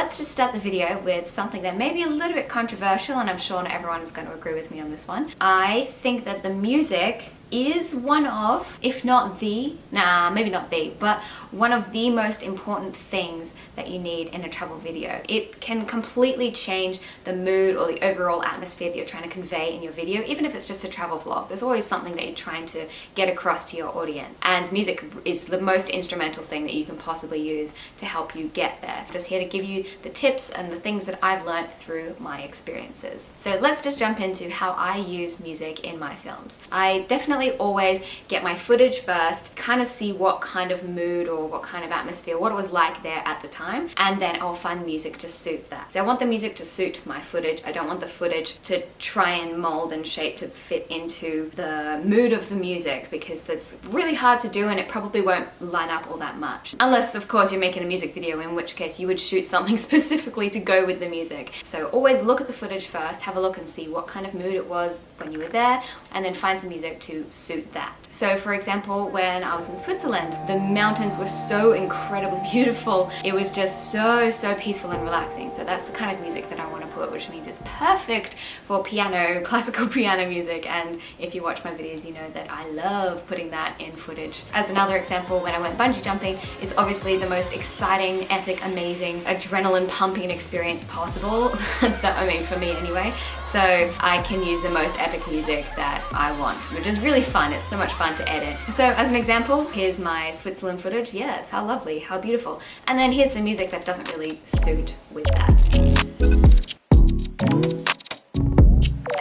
let's just start the video with something that may be a little bit controversial, and I'm sure not everyone is going to agree with me on this one. I think that the music is one of, if not the, maybe not the, but one of the most important things that you need in a travel video. It can completely change the mood or the overall atmosphere that you're trying to convey in your video, even if it's just a travel vlog. There's always something that you're trying to get across to your audience. And music is the most instrumental thing that you can possibly use to help you get there. Just here to give you the tips and the things that I've learned through my experiences. So let's just jump into how I use music in my films. I definitely always get my footage first, kind of see what kind of mood or what kind of atmosphere, what it was like there at the time, and then I'll find music to suit that. So I want the music to suit my footage. I don't want the footage to try and mold and shape to fit into the mood of the music, because that's really hard to do and it probably won't line up all that much. Unless, of course, you're making a music video, in which case you would shoot something specifically to go with the music. So always look at the footage first, have a look and see what kind of mood it was when you were there, and then find some music to suit that. So for example, when I was in Switzerland, the mountains were so incredibly beautiful. It was just so peaceful and relaxing. So that's the kind of music that I want to put, which means it's perfect for piano, classical piano music. And if you watch my videos, you know that I love putting that in footage. As another example, when I went bungee jumping, it's obviously the most exciting, epic, amazing, adrenaline pumping experience possible. I mean, for me anyway. So I can use the most epic music that I want, which is really fun. It's so much fun to edit. So as an example, here's my Switzerland footage. Yes, how lovely, how beautiful. And then here's some music that doesn't really suit with that.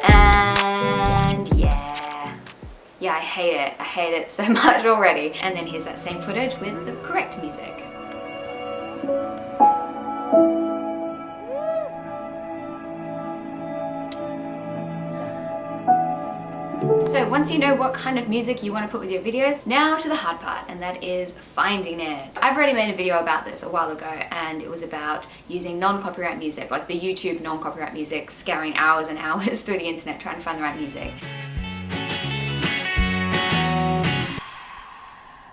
And yeah, I hate it so much already. And then here's that same footage with the correct music. So once you know what kind of music you want to put with your videos, now to the hard part, and that is finding it. I've already made a video about this a while ago, and it was about using non-copyright music, like the YouTube non-copyright music, scouring hours and hours through the internet trying to find the right music.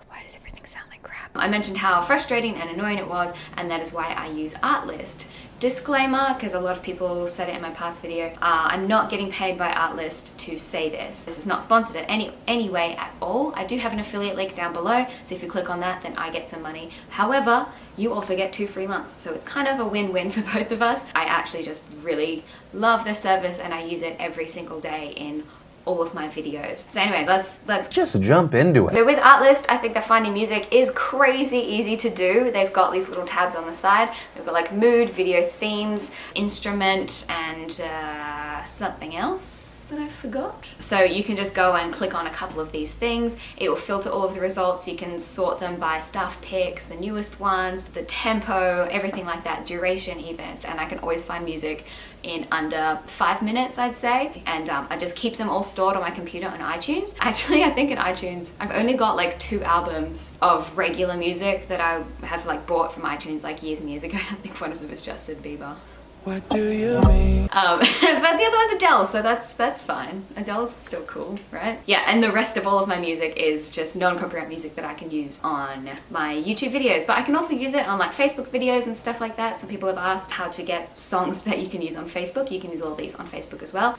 Why does everything sound like crap? I mentioned how frustrating and annoying it was, and that is why I use Artlist. Disclaimer, because a lot of people said it in my past video, I'm not getting paid by Artlist to say this. This is not sponsored in any way at all. I do have an affiliate link down below, so if you click on that, then I get some money. However, you also get 2 free months, so it's kind of a win-win for both of us. I actually just really love this service, and I use it every single day in all of my videos. So anyway, let's just jump into it. So with Artlist, I think that finding music is crazy easy to do. They've got these little tabs on the side. They've got like mood, video themes, instrument, and something else that I forgot. So you can just go and click on a couple of these things. It will filter all of the results. You can sort them by staff picks, the newest ones, the tempo, everything like that, duration even. And I can always find music in under 5 minutes, I'd say. And I just keep them all stored on my computer on iTunes. Actually, I think in iTunes, I've only got like 2 albums of regular music that I have like bought from iTunes like years and years ago. I think one of them is Justin Bieber. What do you mean? But the other one's Adele, so that's fine. Adele's still cool, right? Yeah, and the rest of all of my music is just non-copyright music that I can use on my YouTube videos. But I can also use it on like Facebook videos and stuff like that. Some people have asked how to get songs that you can use on Facebook. You can use all these on Facebook as well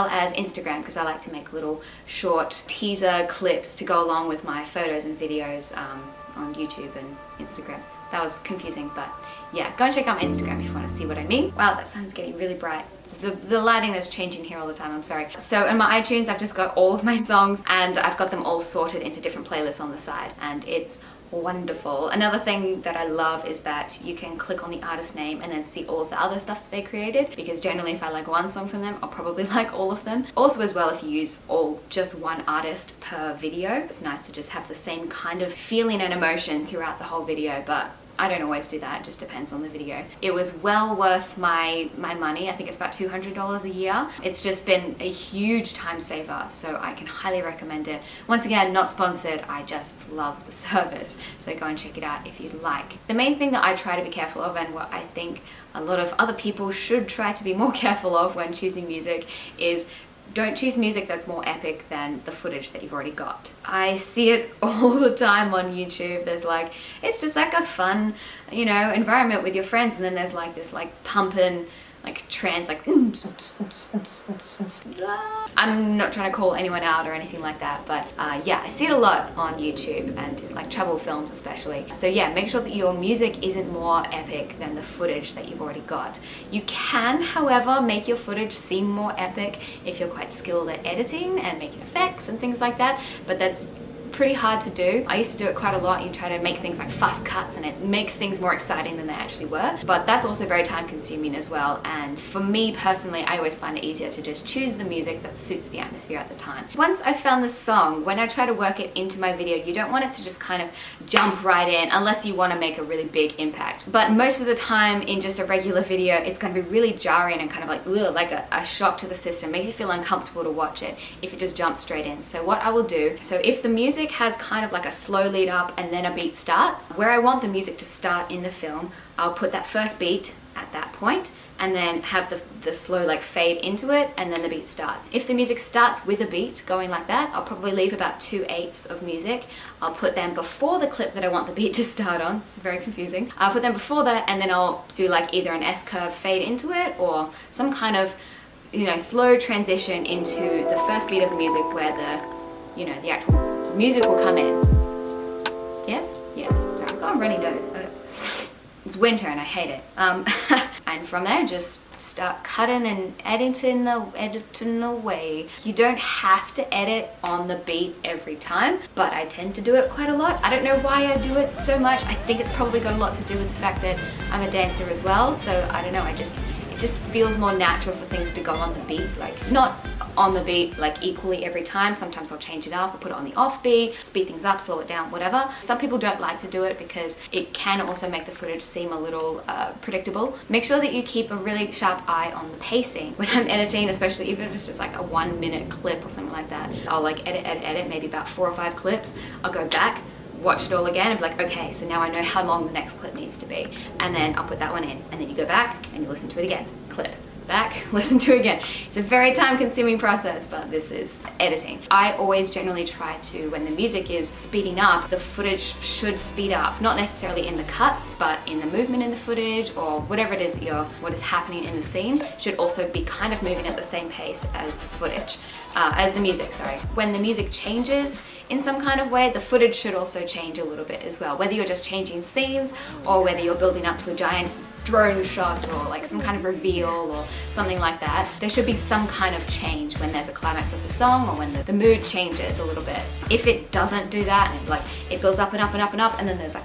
as Instagram, because I like to make little short teaser clips to go along with my photos and videos on YouTube and Instagram. That was confusing, but yeah, go and check out my Instagram if you want to see what I mean. Wow, that sun's getting really bright. The lighting is changing here all the time, I'm sorry. So in my iTunes, I've just got all of my songs, and I've got them all sorted into different playlists on the side, and it's wonderful. Another thing that I love is that you can click on the artist name and then see all of the other stuff that they created, because generally if I like one song from them, I'll probably like all of them. Also as well, if you use just one artist per video, it's nice to just have the same kind of feeling and emotion throughout the whole video, but I don't always do that, it just depends on the video. It was well worth my money. I think it's about $200 a year. It's just been a huge time saver, so I can highly recommend it. Once again, not sponsored, I just love the service, so go and check it out if you'd like. The main thing that I try to be careful of, and what I think a lot of other people should try to be more careful of when choosing music, is Don't choose music that's more epic than the footage that you've already got. I see it all the time on YouTube. There's like, it's just like a fun, you know, environment with your friends, and then there's like this like pumping, like trance, like I'm not trying to call anyone out or anything like that, but yeah, I see it a lot on YouTube and like travel films especially. So yeah, make sure that your music isn't more epic than the footage that you've already got. You can, however, make your footage seem more epic if you're quite skilled at editing and making effects and things like that, but that's pretty hard to do. I used to do it quite a lot. You try to make things like fast cuts and it makes things more exciting than they actually were, but that's also very time consuming as well. And for me personally, I always find it easier to just choose the music that suits the atmosphere at the time. Once I found the song, when I try to work it into my video, you don't want it to just kind of jump right in unless you want to make a really big impact. But most of the time in just a regular video, it's going to be really jarring and kind of like, ugh, like a shock to the system. Makes you feel uncomfortable to watch it if it just jumps straight in. So what I will do, so if the music has kind of like a slow lead up and then a beat starts, where I want the music to start in the film, I'll put that first beat at that point and then have the slow like fade into it and then the beat starts. If the music starts with a beat going like that, I'll probably leave about 2/8 of music. I'll put them before the clip that I want the beat to start on. It's very confusing. I'll put them before that and then I'll do like either an S-curve fade into it or some kind of, you know, slow transition into the first beat of the music where the, you know, the actual music will come in. Yes? Yes. Sorry, I've got a runny nose. It's winter and I hate it. And from there, just start cutting and editing away. You don't have to edit on the beat every time, but I tend to do it quite a lot. I don't know why I do it so much. I think it's probably got a lot to do with the fact that I'm a dancer as well. So I don't know, it just feels more natural for things to go on the beat, like not on the beat like equally every time. Sometimes I'll change it up, I'll put it on the off beat, speed things up, slow it down, whatever. Some people don't like to do it because it can also make the footage seem a little predictable. Make sure that you keep a really sharp eye on the pacing. When I'm editing, especially even if it's just like a 1-minute clip or something like that, I'll like edit, maybe about 4 or 5 clips. I'll go back, watch it all again and be like, okay, so now I know how long the next clip needs to be. And then I'll put that one in. And then you go back and you listen to it again. Clip. Back, listen to it again. It's a very time-consuming process, but this is editing. I always generally try to, when the music is speeding up, the footage should speed up. Not necessarily in the cuts, but in the movement in the footage or whatever it is that what is happening in the scene should also be kind of moving at the same pace as the footage, as the music, sorry. When the music changes in some kind of way, the footage should also change a little bit as well. Whether you're just changing scenes or whether you're building up to a giant drone shot or like some kind of reveal or something like that, there should be some kind of change when there's a climax of the song or when the mood changes a little bit. If it doesn't do that and it builds up and up and up and up and then there's like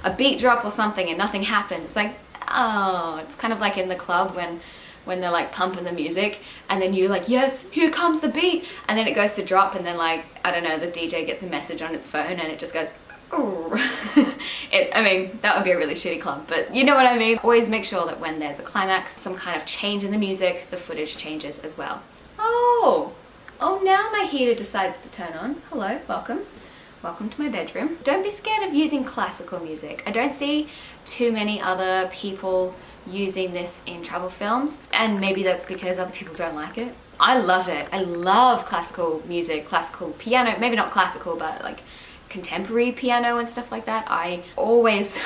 a beat drop or something and nothing happens, it's like, oh, it's kind of like in the club when they're like pumping the music and then you're like, yes, here comes the beat, and then it goes to drop and then like, I don't know, the DJ gets a message on its phone and it just goes, oh. I mean, that would be a really shitty club, but you know what I mean. Always make sure that when there's a climax, some kind of change in the music, the footage changes as well. Oh, now my heater decides to turn on. Hello, welcome. Welcome to my bedroom. Don't be scared of using classical music. I don't see too many other people using this in travel films, and maybe that's because other people don't like it. I love it. I love classical music, classical piano, maybe not classical, but like contemporary piano and stuff like that. I always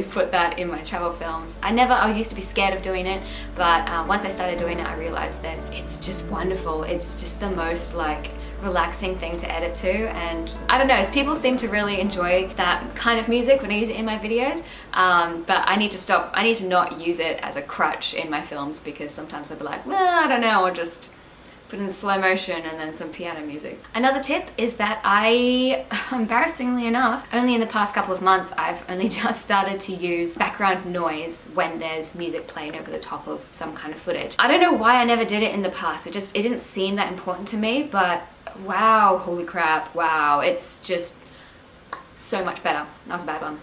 put that in my travel films. I used to be scared of doing it, but once I started doing it, I realized that it's just wonderful. It's just the most like relaxing thing to edit to, and I don't know, people seem to really enjoy that kind of music when I use it in my videos, but I need to stop. I need to not use it as a crutch in my films because sometimes I'll be like, well, I don't know, I'll just put in slow motion and then some piano music. Another tip is that I, embarrassingly enough, only in the past couple of months, I've only just started to use background noise when there's music playing over the top of some kind of footage. I don't know why I never did it in the past. It didn't seem that important to me, but wow, holy crap, wow, it's just so much better. That was a bad one.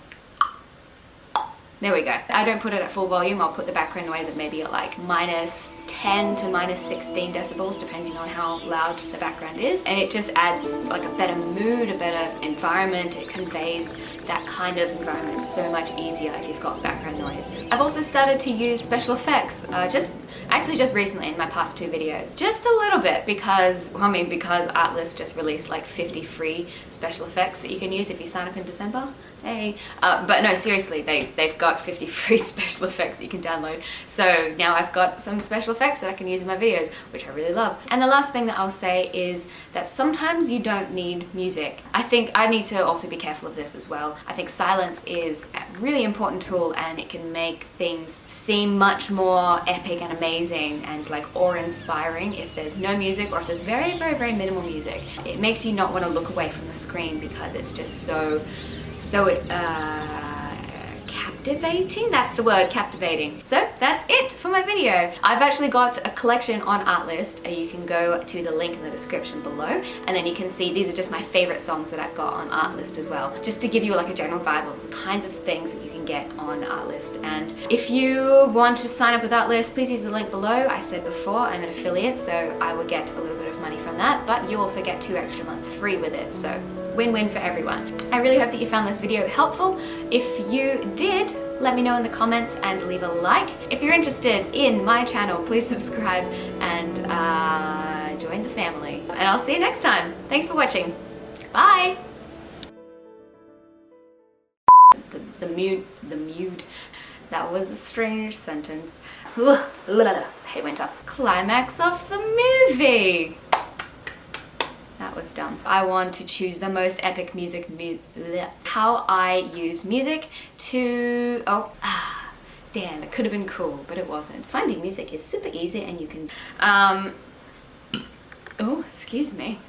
There we go. I don't put it at full volume. I'll put the background noise at maybe at like -10 to -16 decibels, depending on how loud the background is. And it just adds like a better mood, a better environment. It conveys that kind of environment so much easier if you've got background noise. I've also started to use special effects, just Actually just recently in my past 2 videos. Just a little bit because, well, I mean, because Artlist just released like 50 free special effects that you can use if you sign up in December. Hey. But no, seriously, they've got 50 free special effects that you can download. So now I've got some special effects that I can use in my videos, which I really love. And the last thing that I'll say is that sometimes you don't need music. I think I need to also be careful of this as well. I think silence is a really important tool, and it can make things seem much more epic and amazing and like awe-inspiring if there's no music, or if there's very, very, very minimal music. It makes you not want to look away from the screen because it's just so captivating. That's the word, captivating. So that's it for my video. I've actually got a collection on Artlist. You can go to the link in the description below, and then you can see these are just my favorite songs that I've got on Artlist as well, just to give you like a general vibe of the kinds of things that you can get on Artlist. And if you want to sign up with Artlist, please use the link below. I said before, I'm an affiliate, so I will get a little bit of money from that, but you also get 2 extra months free with it, so win-win for everyone. I really hope that you found this video helpful. If you did, let me know in the comments and leave a like. If you're interested in my channel, please subscribe and join the family. And I'll see you next time. Thanks for watching. Bye! The mute. That was a strange sentence. I hate winter. Climax of the movie. That was dumb. I want to choose the most epic music, how I use music to, damn, it could have been cool, but it wasn't. Finding music is super easy, and you can, oh, excuse me.